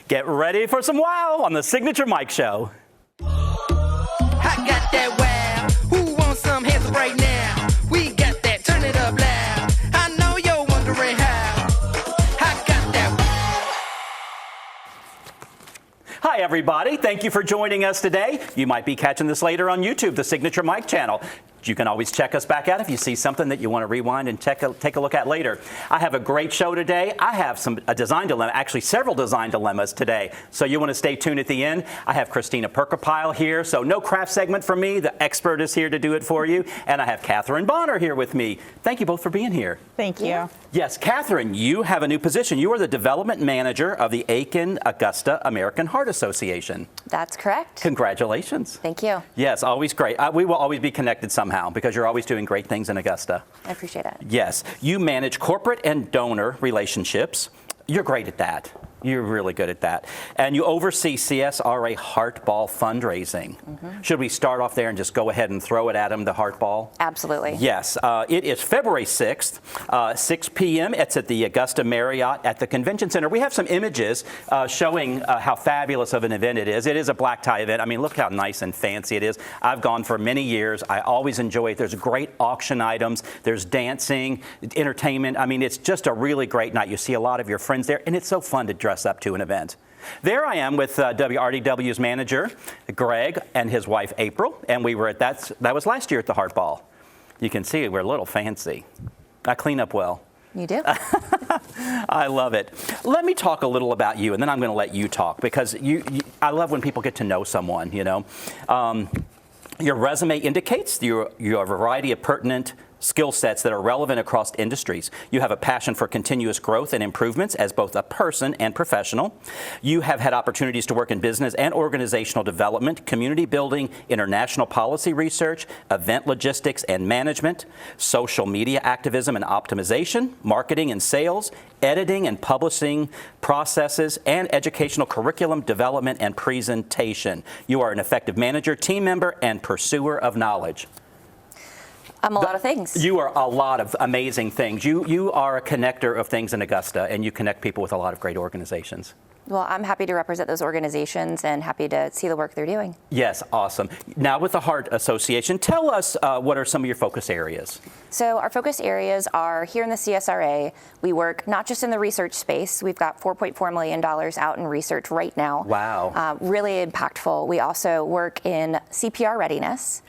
Get ready for some wow on the Signature Mike Show. I got that wow. Who wants some hands up right now? We got that. Turn it up loud. I know you're wondering how. I got that wow. Hi, everybody. Thank you for joining us today. You might be catching this later on YouTube, the Signature Mike channel. You can always check us back out if you see something that you want to rewind and take a look at later. I have a great show today. I have a design dilemma, actually several design dilemmas today. So you want to stay tuned at the end. I have Christina Perkapile here. So no craft segment from me. The expert is here to do it for you. And I have Catherine Bonner here with me. Thank you both for being here. Thank you. Yes, Catherine, you have a new position. You are the development manager of the Aiken Augusta American Heart Association. That's correct. Congratulations. Thank you. Yes, always great. We will always be connected somehow because you're always doing great things in Augusta. I appreciate it. Yes, you manage corporate and donor relationships. You're great at that. You're really good at that. And you oversee CSRA Heartball fundraising. Should we start off there and just go ahead and throw it at them, the Heartball? Absolutely. Yes. It is February 6th, 6 p.m. It's at the Augusta Marriott at the Convention Center. We have some images showing how fabulous of an event it is. It is a black tie event. I mean, look how nice and fancy it is. I've gone for many years. I always enjoy it. There's great auction items. There's dancing, entertainment. I mean, it's just a really great night. You see a lot of your friends there, and it's so fun to dress up to an event. There I am with WRDW's manager, Greg, and his wife, April, and we were at that was last year at the Heartball. You can see we're a little fancy. I clean up well. You do? I love it. Let me talk a little about you, and then I'm going to let you talk, because I love when people get to know someone, you know. Your resume indicates you have a variety of pertinent skill sets that are relevant across industries. You have a passion for continuous growth and improvements as both a person and professional. You have had opportunities to work in business and organizational development, community building, international policy research, event logistics and management, social media activism and optimization, marketing and sales, editing and publishing processes, and educational curriculum development and presentation. You are an effective manager, team member, and pursuer of knowledge. I'm a lot of things. You are a lot of amazing things. You are a connector of things in Augusta, and you connect people with a lot of great organizations. Well, I'm happy to represent those organizations and happy to see the work they're doing. Yes, awesome. Now with the Heart Association, tell us what are some of your focus areas? So our focus areas are here in the CSRA. We work not just in the research space. We've got $4.4 million out in research right now. Wow. Really impactful. We also work in CPR readiness,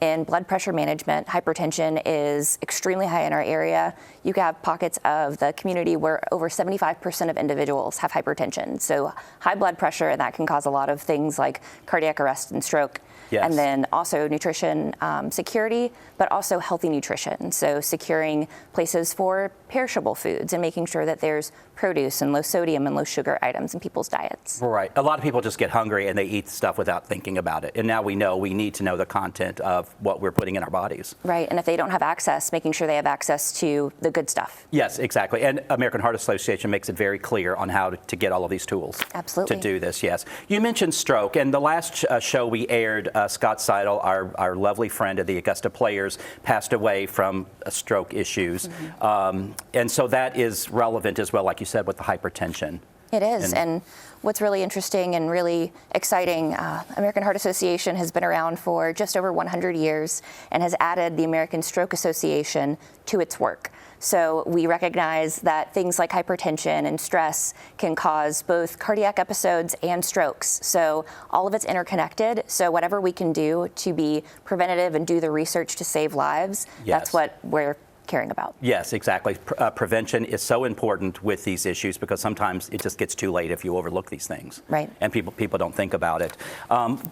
in blood pressure management. Hypertension is extremely high in our area. You have pockets of the community where over 75% of individuals have hypertension. So high blood pressure, and that can cause a lot of things like cardiac arrest and stroke. Yes. And then also nutrition security, but also healthy nutrition. So securing places for perishable foods and making sure that there's produce and low sodium and low sugar items in people's diets. Right. A lot of people just get hungry and they eat stuff without thinking about it. And now we know we need to know the content of what we're putting in our bodies. Right. And if they don't have access, making sure they have access to the good stuff. Yes, exactly. And American Heart Association makes it very clear on how to get all of these tools. Absolutely. To do this, yes. You mentioned stroke, and the last show we aired, Scott Seidel, our lovely friend of the Augusta Players, passed away from stroke issues. And so that is relevant as well, like you said, with the hypertension. It is. And what's really interesting and really exciting, American Heart Association has been around for just over 100 years and has added the American Stroke Association to its work. So we recognize that things like hypertension and stress can cause both cardiac episodes and strokes. So all of it's interconnected. So whatever we can do to be preventative and do the research to save lives, that's what we're caring about. Yes, exactly. Prevention is so important with these issues because sometimes it just gets too late if you overlook these things. Right. And people don't think about it.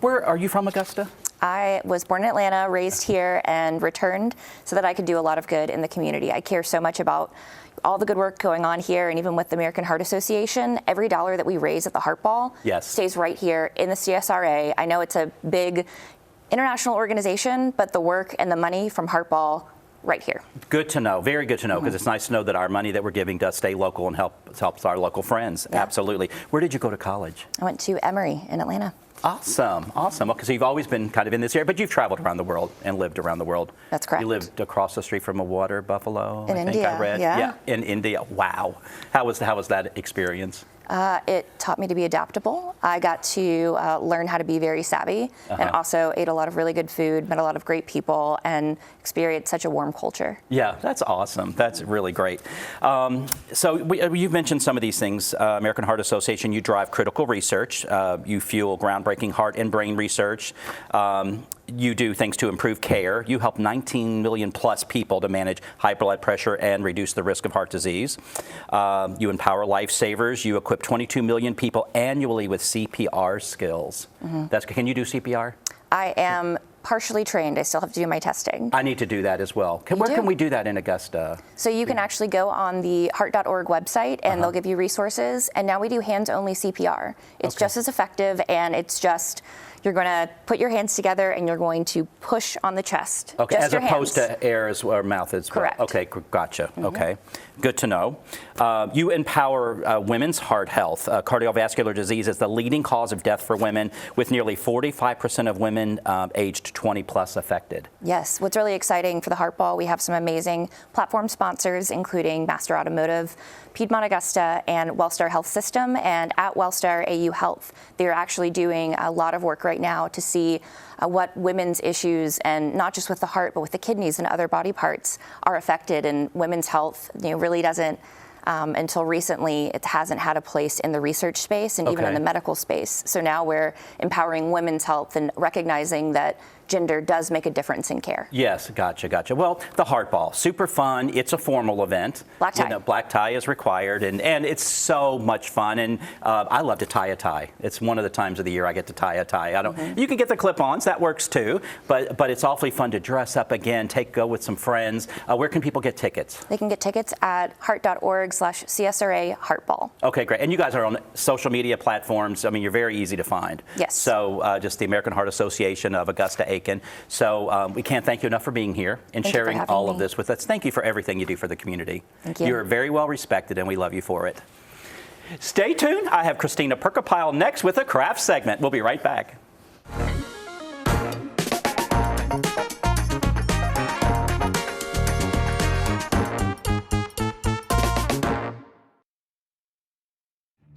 Where are you from, Augusta? I was born in Atlanta, raised here, and returned so that I could do a lot of good in the community. I care so much about all the good work going on here, and even with the American Heart Association, every dollar that we raise at the Heartball stays right here in the CSRA. I know it's a big international organization, but the work and the money from Heartball right here. Good to know. Very good to know, because it's nice to know that our money that we're giving does stay local and helps our local friends. Yeah. Absolutely. Where did you go to college? I went to Emory in Atlanta. Awesome, awesome. Because you've always been kind of in this area, but you've traveled around the world and lived around the world. That's correct. You lived across the street from a water buffalo. In India, I read. yeah. In India. Wow. How was that experience? It taught me to be adaptable. I got to learn how to be very savvy, and also ate a lot of really good food, met a lot of great people, and experienced such a warm culture. Yeah, that's awesome. That's really great. You've mentioned some of these things. American Heart Association, you drive critical research. You fuel groundbreaking heart and brain research. You do things to improve care. You help 19 million plus people to manage high blood pressure and reduce the risk of heart disease. You empower lifesavers. You equip 22 million people annually with CPR skills. Can you do CPR? I am partially trained. I still have to do my testing. I need to do that as well. Where can we do that in Augusta? So you can actually go on the heart.org website, and they'll give you resources. And now we do hands-only CPR. It's just as effective, and it's just, you're going to put your hands together and you're going to push on the chest. Okay, just as your opposed hands. to air or mouth as well. Correct. Okay, gotcha. Okay, good to know. You empower women's heart health. Cardiovascular disease is the leading cause of death for women, with nearly 45% of women aged 20 plus affected. Yes, what's really exciting for the Heart Ball, we have some amazing platform sponsors, including Master Automotive, Piedmont Augusta, and Wellstar Health System. And at Wellstar AU Health, they're actually doing a lot of work right now to see what women's issues, and not just with the heart, but with the kidneys and other body parts, are affected. And women's health really doesn't, until recently, it hasn't had a place in the research space and even in the medical space. So now we're empowering women's health and recognizing that gender does make a difference in care. Yes, gotcha. Well, the Heart Ball, super fun. It's a formal event. Black tie. Black tie is required, and it's so much fun. And I love to tie a tie. It's one of the times of the year I get to tie a tie. You can get the clip-ons, that works too. But it's awfully fun to dress up again, go with some friends. Where can people get tickets? They can get tickets at heart.org/CSRA Heartball. Okay, great. And you guys are on social media platforms. I mean, you're very easy to find. Yes. So just the American Heart Association of Augusta-Aiken. So we can't thank you enough for being here and sharing all of this with us. Thank you for everything you do for the community. Thank you. You're very well respected, and we love you for it. Stay tuned. I have Christina Perkopile next with a craft segment. We'll be right back.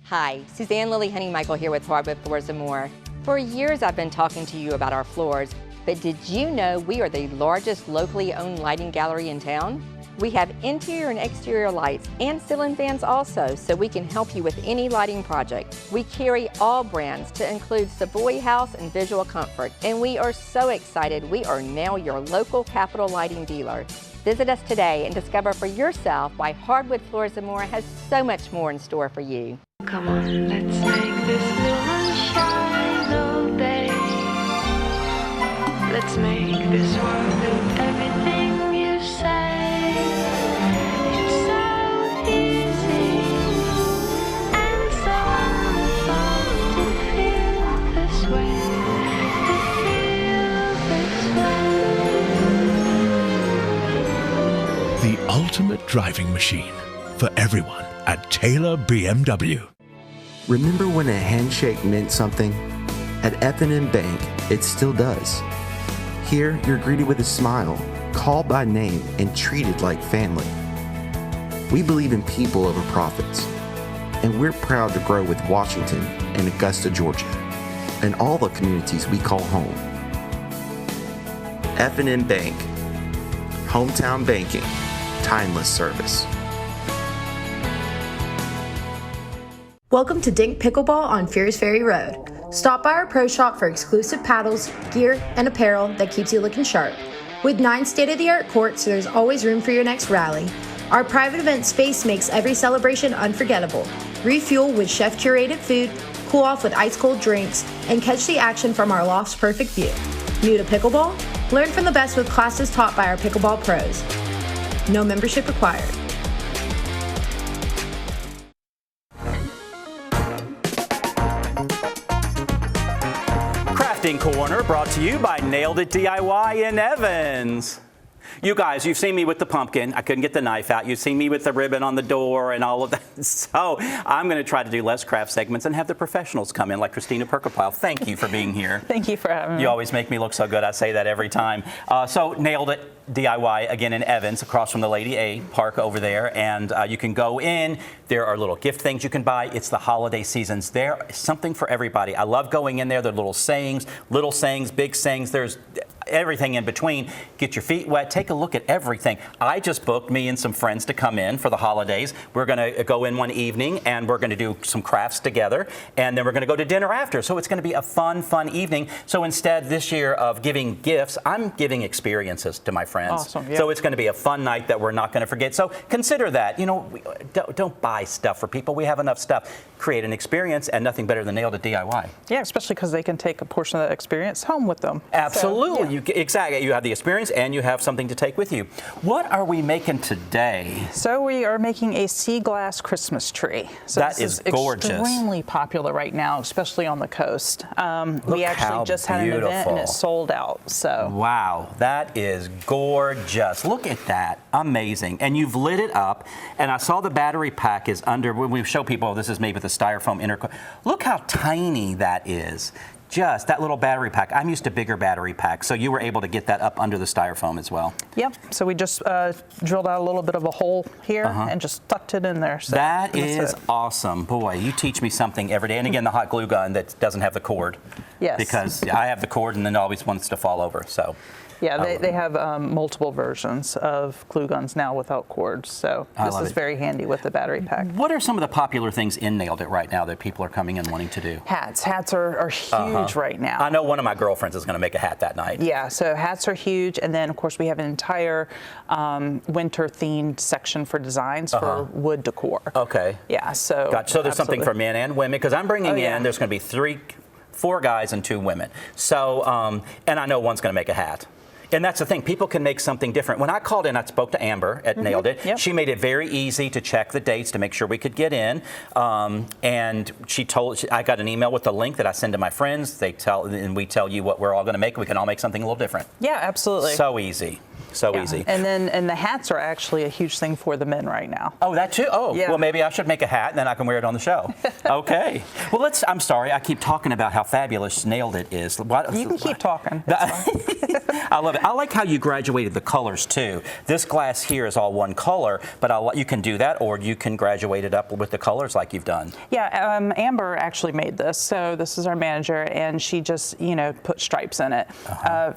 Hi, Suzanne Lily Honey-Michael here with Hardwood Floors & More. For years I've been talking to you about our floors, but did you know we are the largest locally owned lighting gallery in town? We have interior and exterior lights and ceiling fans also, so we can help you with any lighting project. We carry all brands to include Savoy House and Visual Comfort, and we are so excited we are now your local Capital Lighting dealer. Visit us today and discover for yourself why Hardwood Floors & More has so much more in store for you. Come on, let's make this blue one shine all day. Let's make this world with everything you say. It's so easy and so wonderful to feel this way. To feel this way. The ultimate driving machine for everyone at Taylor BMW. Remember when a handshake meant something? At F&M Bank, it still does. Here, you're greeted with a smile, called by name, and treated like family. We believe in people over profits, and we're proud to grow with Washington and Augusta, Georgia, and all the communities we call home. F&M Bank, hometown banking, timeless service. Welcome to Dink Pickleball on Fears Ferry Road. Stop by our pro shop for exclusive paddles, gear, and apparel that keeps you looking sharp. With 9 state-of-the-art courts, there's always room for your next rally. Our private event space makes every celebration unforgettable. Refuel with chef-curated food, cool off with ice-cold drinks, and catch the action from our loft's perfect view. New to pickleball? Learn from the best with classes taught by our pickleball pros. No membership required. Crafting Corner brought to you by Nailed It DIY in Evans. You guys, you've seen me with the pumpkin. I couldn't get the knife out. You've seen me with the ribbon on the door and all of that. So I'm going to try to do less craft segments and have the professionals come in, like Christina Perkopile. Thank you for being here. Thank you for having me. You always make me look so good. I say that every time. So Nailed It DIY, again in Evans, across from the Lady A Park over there. And you can go in. There are little gift things you can buy. It's the holiday seasons. There's something for everybody. I love going in there. There are little sayings, big sayings. There's everything in between. Get your feet wet. Take a look at everything. I just booked me and some friends to come in for the holidays. We're going to go in one evening and we're going to do some crafts together, and then we're going to go to dinner after. So it's going to be a fun evening. So instead this year of giving gifts, I'm giving experiences to my friends. Awesome, yeah. So it's going to be a fun night that we're not going to forget. So consider that. You know, don't buy stuff for people. We have enough stuff. Create an experience, and nothing better than Nailed It DIY. Yeah, especially because they can take a portion of that experience home with them. Absolutely. So, yeah. Exactly. You have the experience and you have something to take with you. What are we making today? So we are making a sea glass Christmas tree. So That this is gorgeous. Extremely popular right now, especially on the coast. We how actually just had an event and beautiful. it sold out. So Wow, that is gorgeous. Look at that. Amazing. And you've lit it up. And I saw the battery pack is under, when we show people, this is made with a styrofoam inner. Look how tiny that is. Just that little battery pack. I'm used to bigger battery packs, so you were able to get that up under the styrofoam as well. Yep. So we just drilled out a little bit of a hole here and just tucked it in there. So That that's is it. awesome. Boy, you teach me something every day. And again, the hot glue gun that doesn't have the cord. Yes. Because I have the cord and then it always wants to fall over. So. Yeah, they have multiple versions of glue guns now without cords, so this is very handy with the battery pack. What are some of the popular things in Nailed It right now that people are coming in wanting to do? Hats. Hats are huge right now. I know one of my girlfriends is going to make a hat that night. Yeah, so hats are huge, and then of course we have an entire winter-themed section for designs for wood decor. Okay. Yeah, so. Gotcha. So there's something for men and women, because I'm bringing yeah. in, there's going to be 4 guys and 2 women. So, and I know one's going to make a hat. And that's the thing, people can make something different. When I called in, I spoke to Amber at Nailed It. Yep. She made it very easy to check the dates to make sure we could get in. And I got an email with the link that I send to my friends. And we tell you what we're all going to make. We can all make something a little different. Yeah, absolutely. So easy. So Yeah. easy. And the hats are actually a huge thing for the men right now. Oh, that too? Oh, Yeah. well, maybe I should make a hat and then I can wear it on the show. Okay. Well, I'm sorry, I keep talking about how fabulous Nailed It is. You can keep talking. I love it. I like how you graduated the colors too. This glass here is all one color, but you can do that, or you can graduate it up with the colors like you've done. Yeah, Amber actually made this. So this is our manager, and she just, put stripes in it.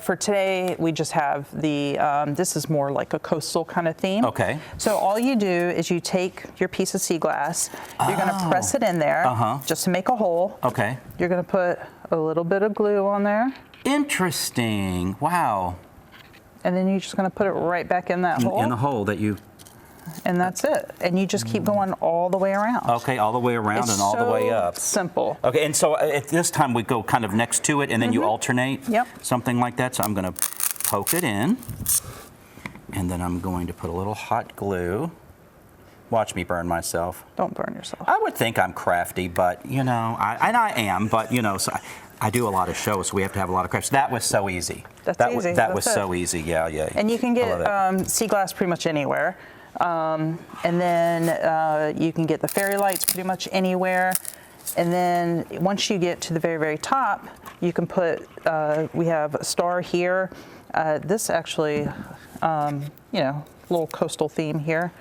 For today, we just have the, this is more like a coastal kind of theme. Okay. So all you do is you take your piece of sea glass, you're going to press it in there just to make a hole. Okay. You're going to put a little bit of glue on there. Interesting. Wow. And then you're just going to put it right back in that hole. In the hole that you... And that's it. And you just keep going all the way around. Okay, all the way around It's and all the way up. Simple. Okay, and so at this time we go kind of next to it and then you alternate? Yep. Something like that. So I'm going to poke it in. And then I'm going to put a little hot glue. Watch me burn myself. Don't burn yourself. I would think I'm crafty, but I am, but so I do a lot of shows, so we have to have a lot of crafts. That was so easy. That's that easy. That was That's so it. easy. Yeah. And you can I love get sea glass pretty much anywhere. And then you can get the fairy lights pretty much anywhere. And then once you get to the very, very top, you can put, we have a star here. This actually, little coastal theme here.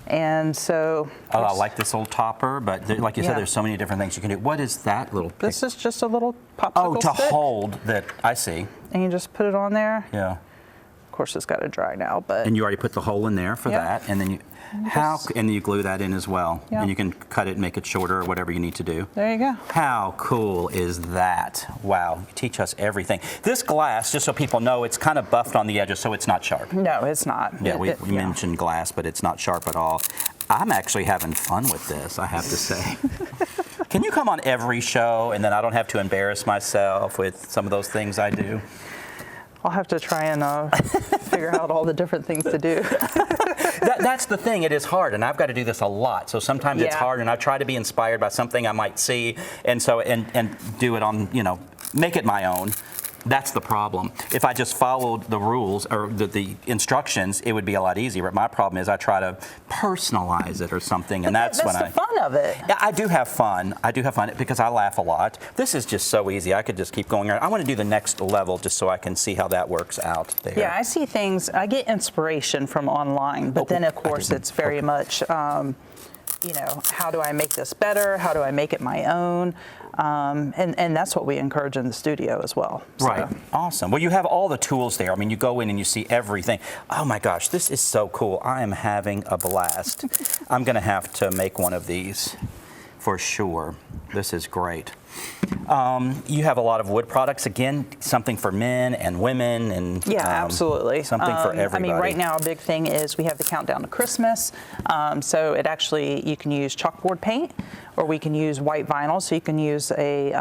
And so. Oh, I like this old topper, but like you said, Yeah. there's so many different things you can do. What is that little? This is just a little popsicle Oh, to stick. hold that. I see. And you just put it on there. Yeah. Of course, it's got to dry now, but. And you already put the hole in there for Yep. that, and then and then you glue that in as well, Yep. and you can cut it, and make it shorter, or whatever you need to do. There you go. How cool is that? Wow, you teach us everything. This glass, just so people know, it's kind of buffed on the edges, so it's not sharp. No, it's not. Yeah, we Yeah. mentioned glass, but it's not sharp at all. I'm actually having fun with this, I have to say. Can you come on every show, and then I don't have to embarrass myself with some of those things I do? I'll have to try and figure out all the different things to do. That's the thing. It is hard, and I've got to do this a lot. So sometimes it's Yeah. hard, and I try to be inspired by something I might see, and so and do it on make it my own. That's the problem. If I just followed the rules or the instructions, it would be a lot easier. But my problem is I try to personalize it or something, and that's when the fun of it. Yeah, I do have fun. I do have fun because I laugh a lot. This is just so easy. I could just keep going around. I want to do the next level just so I can see how that works out there. Yeah, I see things. I get inspiration from online, but then of course it's very much. You know, how do I make this better? How do I make it my own? And that's what we encourage in the studio as well. So. Right. Awesome. Well, you have all the tools there. I mean, you go in and you see everything. Oh my gosh, this is so cool. I am having a blast. I'm going to have to make one of these for sure. This is great. You have a lot of wood products. Again, something for men and women and yeah, absolutely. Something for everybody. I mean, right now, a big thing is we have the countdown to Christmas. So it actually, you can use chalkboard paint, or we can use white vinyl. So you can use a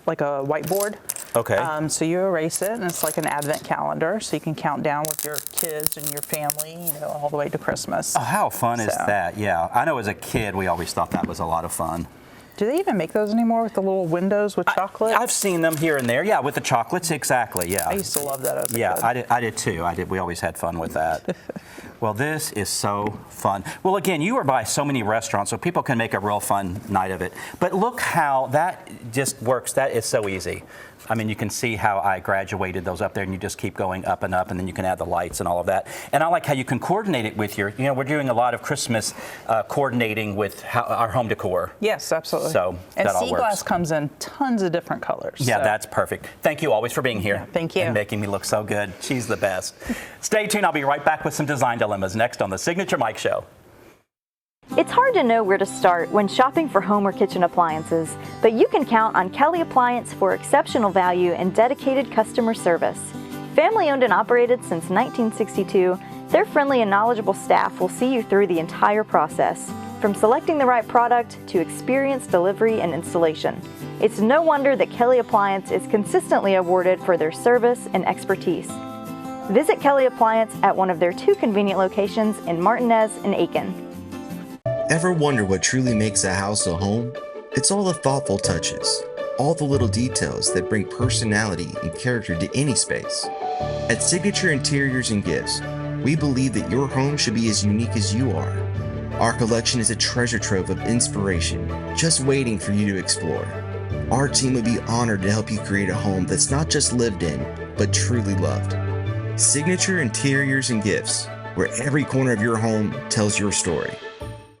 like a whiteboard. Okay. So you erase it, and it's like an advent calendar. So you can count down with your kids and your family, you know, all the way to Christmas. Oh, how fun is that? Yeah. I know as a kid, we always thought that was a lot of fun. Do they even make those anymore with the little windows with chocolate? I've seen them here and there. Yeah, with the chocolates, exactly. Yeah. I used to love that as a yeah, kid. I did too. We always had fun with that. Well, this is so fun. Well, again, you are by so many restaurants, so people can make a real fun night of it. But look how that just works. That is so easy. I mean, you can see how I graduated those up there, and you just keep going up and up, and then you can add the lights and all of that. And I like how you can coordinate it with your, you know, we're doing a lot of Christmas coordinating with our home decor. Yes, absolutely. So and that all sea works. glass comes in tons of different colors. Yeah, so. that's perfect. Thank you always for being here. Yeah, thank you. And making me look so good. She's the best. Stay tuned. I'll be right back with some design dilemmas next on the Signature Mike Show. It's hard to know where to start when shopping for home or kitchen appliances, but you can count on Kelly Appliance for exceptional value and dedicated customer service. Family owned and operated since 1962, their friendly and knowledgeable staff will see you through the entire process, from selecting the right product to experienced delivery and installation. It's no wonder that Kelly Appliance is consistently awarded for their service and expertise. Visit Kelly Appliance at one of their 2 convenient locations in Martinez and Aiken. Ever wonder what truly makes a house a home? It's all the thoughtful touches, all the little details that bring personality and character to any space. At Signature Interiors and Gifts, we believe that your home should be as unique as you are. Our collection is a treasure trove of inspiration, just waiting for you to explore. Our team would be honored to help you create a home that's not just lived in, but truly loved. Signature Interiors and Gifts, where every corner of your home tells your story.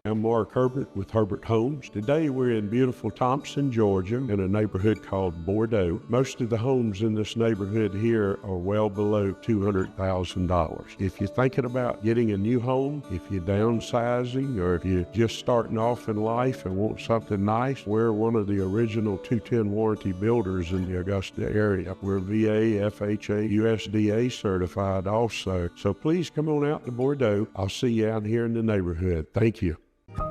I'm Mark Herbert with Herbert Homes. Today we're in beautiful Thompson, Georgia, in a neighborhood called Bordeaux. Most of the homes in this neighborhood here are well below $200,000. If you're thinking about getting a new home, if you're downsizing, or if you're just starting off in life and want something nice, we're one of the original 210 warranty builders in the Augusta area. We're VA, FHA, USDA certified also. So please come on out to Bordeaux. I'll see you out here in the neighborhood. Thank you.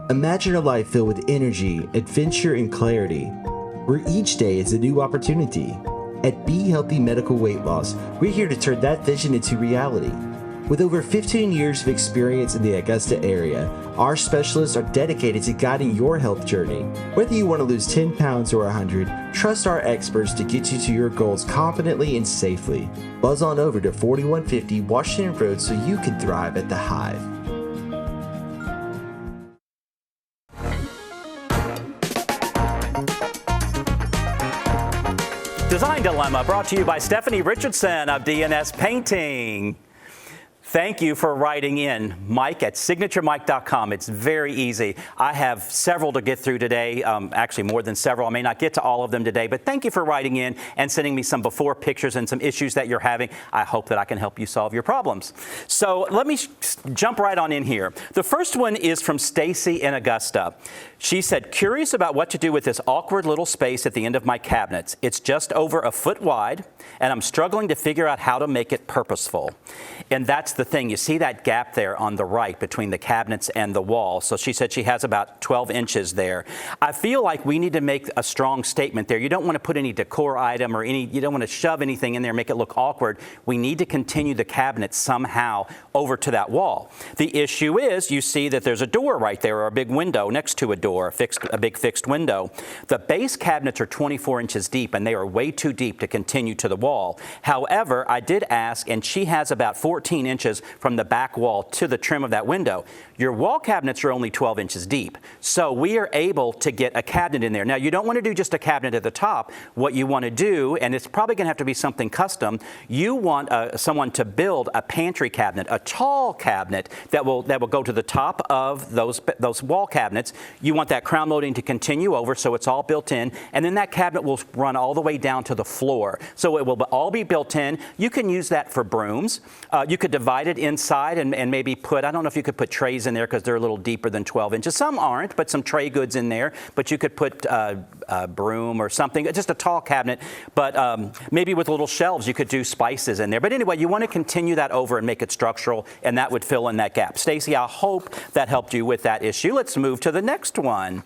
Imagine a life filled with energy, adventure, and clarity, where each day is a new opportunity. At Be Healthy Medical Weight Loss, we're here to turn that vision into reality. With over 15 years of experience in the Augusta area, our specialists are dedicated to guiding your health journey. Whether you want to lose 10 pounds or 100, trust our experts to get you to your goals confidently and safely. Buzz on over to 4150 Washington Road so you can thrive at the Hive. Design Dilemma brought to you by Stephanie Richardson of DNS Painting. Thank you for writing in, Mike at signaturemike.com. It's very easy. I have several to get through today, actually more than several. I may not get to all of them today, but thank you for writing in and sending me some before pictures and some issues that you're having. I hope that I can help you solve your problems. So let me jump right on in here. The first one is from Stacy in Augusta. She said, curious about what to do with this awkward little space at the end of my cabinets. It's just over a foot wide, and I'm struggling to figure out how to make it purposeful. And that's the the thing. You see that gap there on the right between the cabinets and the wall. So she said she has about 12 inches there. I feel like we need to make a strong statement there. You don't want to put any decor item or you don't want to shove anything in there, make it look awkward. We need to continue the cabinet somehow over to that wall. The issue is you see that there's a door right there, or a big window next to a door, a big fixed window. The base cabinets are 24 inches deep, and they are way too deep to continue to the wall. However, I did ask, and she has about 14 inches from the back wall to the trim of that window. Your wall cabinets are only 12 inches deep, so we are able to get a cabinet in there. Now, you don't want to do just a cabinet at the top. What you want to do, and it's probably going to have to be something custom, you want someone to build a pantry cabinet, a tall cabinet that will go to the top of those wall cabinets. You want that crown molding to continue over, so it's all built in, and then that cabinet will run all the way down to the floor. So it will all be built in. You can use that for brooms. You could divide it inside and maybe put, I don't know if you could put trays in there because they're a little deeper than 12 inches. Some aren't, but some tray goods in there. But you could put a broom or something, just a tall cabinet. But maybe with little shelves, you could do spices in there. But anyway, you want to continue that over and make it structural, and that would fill in that gap. Stacy, I hope that helped you with that issue. Let's move to the next one.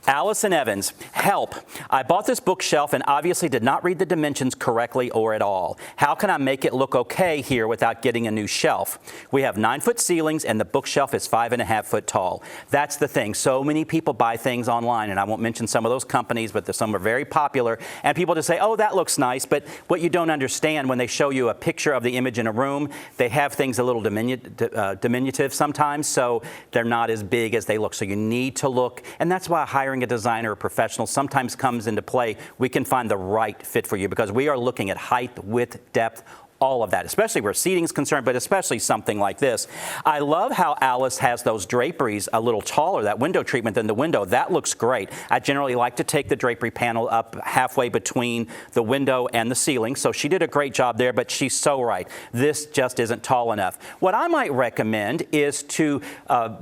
Allison Evans, help. I bought this bookshelf and obviously did not read the dimensions correctly or at all. How can I make it look okay here without getting a new shelf? We have 9-foot ceilings and the bookshelf is 5.5 foot tall. That's the thing. So many people buy things online, and I won't mention some of those companies, but some are very popular. And people just say, oh, that looks nice. But what you don't understand when they show you a picture of the image in a room, they have things a little diminutive sometimes, so they're not as big as they look. So you need to look, and that's why hiring a designer or professional sometimes comes into play. We can find the right fit for you because we are looking at height, width, depth, all of that, especially where seating is concerned, but especially something like this. I love how Alice has those draperies a little taller, that window treatment than the window. That looks great. I generally like to take the drapery panel up halfway between the window and the ceiling, so she did a great job there, but she's so right. This just isn't tall enough. What I might recommend is to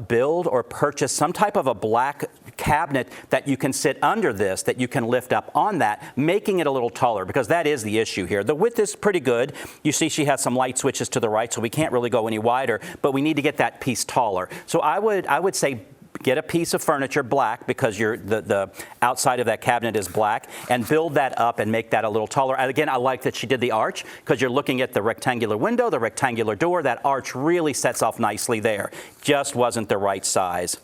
build or purchase some type of a black cabinet that you can sit under this, that you can lift up on that, making it a little taller, because that is the issue here. The width is pretty good. You see she has some light switches to the right, so we can't really go any wider, but we need to get that piece taller. So I would say get a piece of furniture black, because the outside of that cabinet is black, and build that up and make that a little taller. And again, I like that she did the arch, because you're looking at the rectangular window, the rectangular door. That arch really sets off nicely there. Just wasn't the right size.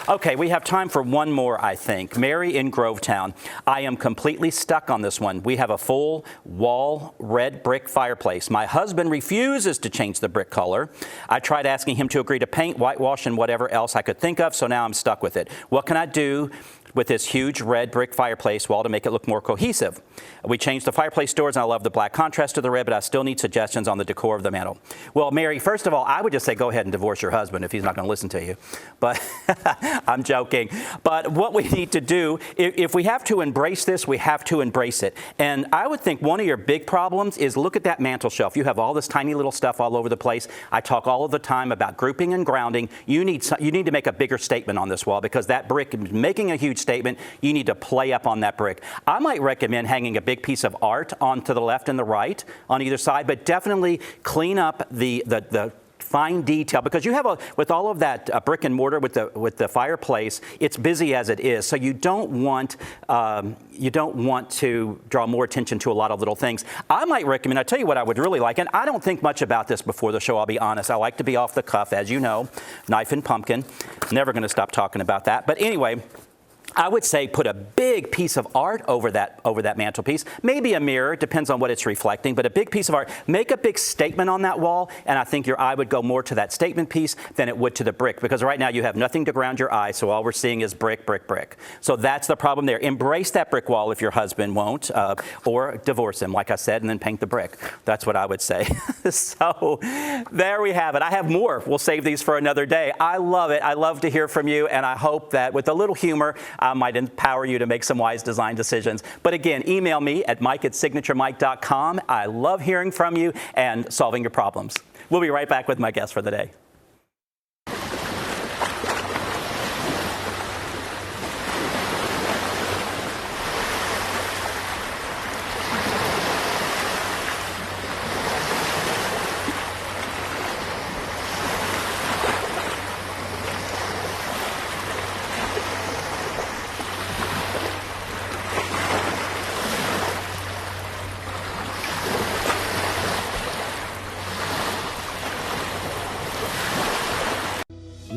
Okay, we have time for one more, I think. Mary in Grovetown. I am completely stuck on this one. We have a full wall red brick fireplace. My husband refuses to change the brick color. I tried asking him to agree to paint, whitewash, and whatever else I could think of, so now I'm stuck with it. What can I do with this huge red brick fireplace wall to make it look more cohesive? We changed the fireplace doors, and I love the black contrast to the red, but I still need suggestions on the decor of the mantel. Well, Mary, first of all, I would just say go ahead and divorce your husband if he's not going to listen to you. But I'm joking. But what we need to do, if we have to embrace this, we have to embrace it. And I would think one of your big problems is look at that mantel shelf. You have all this tiny little stuff all over the place. I talk all of the time about grouping and grounding. You need to make a bigger statement on this wall, because that brick is making a huge statement. You need to play up on that brick. I might recommend hanging a big piece of art on to the left and the right on either side, but definitely clean up the fine detail, because you have with all of that brick and mortar with the fireplace, it's busy as it is. So you don't want to draw more attention to a lot of little things. I might recommend, I tell you what I would really like, and I don't think much about this before the show, I'll be honest. I like to be off the cuff, as you know, knife and pumpkin. Never going to stop talking about that. But anyway, I would say put a big piece of art over that mantelpiece. Maybe a mirror, depends on what it's reflecting, but a big piece of art. Make a big statement on that wall, and I think your eye would go more to that statement piece than it would to the brick, because right now you have nothing to ground your eye, so all we're seeing is brick, brick, brick. So that's the problem there. Embrace that brick wall if your husband won't, or divorce him, like I said, and then paint the brick. That's what I would say. So there we have it. I have more. We'll save these for another day. I love it. I love to hear from you, and I hope that with a little humor, I might empower you to make some wise design decisions. But again, email me at mike@signaturemike.com. I love hearing from you and solving your problems. We'll be right back with my guest for the day.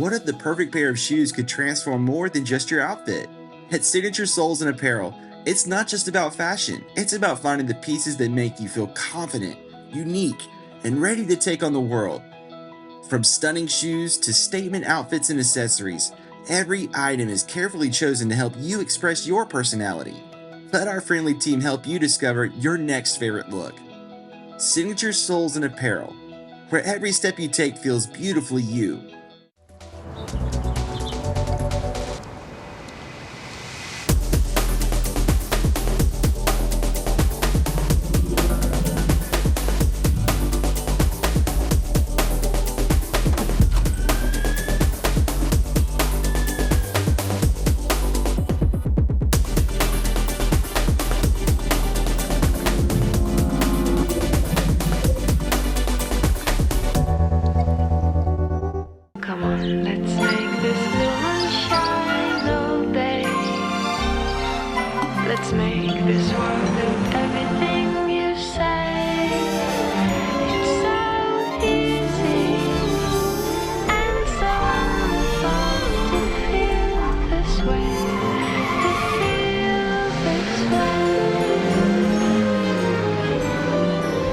What if the perfect pair of shoes could transform more than just your outfit? At Signature Soles and Apparel, it's not just about fashion, it's about finding the pieces that make you feel confident, unique, and ready to take on the world. From stunning shoes to statement outfits and accessories, every item is carefully chosen to help you express your personality. Let our friendly team help you discover your next favorite look. Signature Soles and Apparel, where every step you take feels beautifully you. Come on, let's make this blue one shine all day. Let's make this world do everything you say. It's so easy and so fun to feel this way. To feel this way.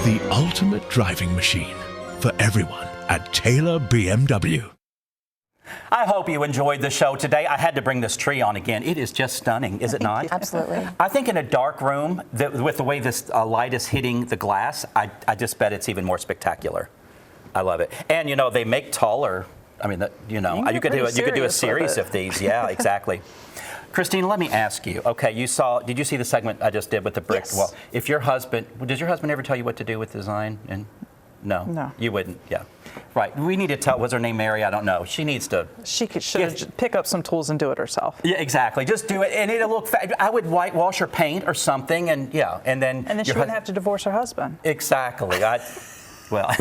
The ultimate driving machine for everyone at Taylor BMW. I hope you enjoyed the show today. I had to bring this tree on again. It is just stunning, is it not? Absolutely. I think in a dark room, with the way this light is hitting the glass, I just bet it's even more spectacular. I love it. And you know, they make taller. I mean, you could do a series of these. Yeah, exactly. Christine, let me ask you. Okay, did you see the segment I just did with the brick? Yes. Well, does your husband ever tell you what to do with design? And no, you wouldn't. Yeah, right. We need to tell. Was her name Mary? I don't know. She needs to. She should pick up some tools and do it herself. Yeah, exactly. Just do it, and it'll look. I would whitewash or paint or something, and yeah, and then. And then she wouldn't have to divorce her husband. Exactly. Well.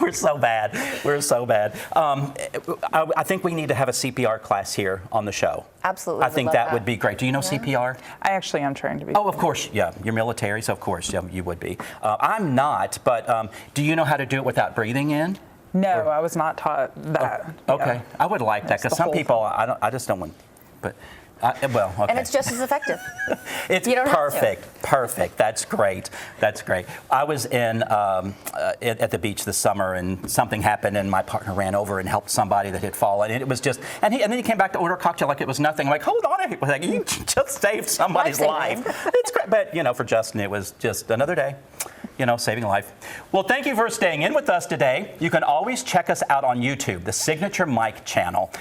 We're so bad. We're so bad. I think we need to have a CPR class here on the show. Absolutely. I think that would be great. Do you know CPR? I actually am trained to be. Oh, of course. Yeah. You're military, so of course you would be. I'm not, but do you know how to do it without breathing in? No, I was not taught that. Oh, okay. I would like that because some people, I just don't want, but. Okay. And it's just as effective. It's perfect. That's great. I was at the beach this summer, and something happened, and my partner ran over and helped somebody that had fallen, and it was just, and then he came back to order a cocktail like it was nothing. I'm like, hold on a second, you just saved somebody's life. It's great, but for Justin, it was just another day. Saving a life. Well, thank you for staying in with us today. You can always check us out on YouTube, the Signature Mike channel.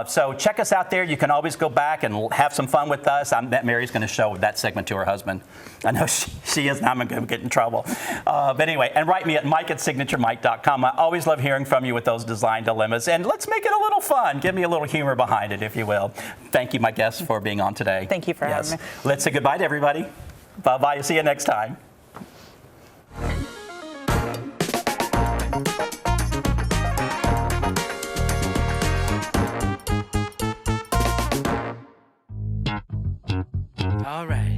So check us out there. You can always go back and have some fun with us. Mary's going to show that segment to her husband. I know she is. Now I'm going to get in trouble. But anyway, and write me at mike@signaturemike.com. I always love hearing from you with those design dilemmas. And let's make it a little fun. Give me a little humor behind it, if you will. Thank you, my guests, for being on today. Thank you for having me. Let's say goodbye to everybody. Bye-bye. See you next time. All right.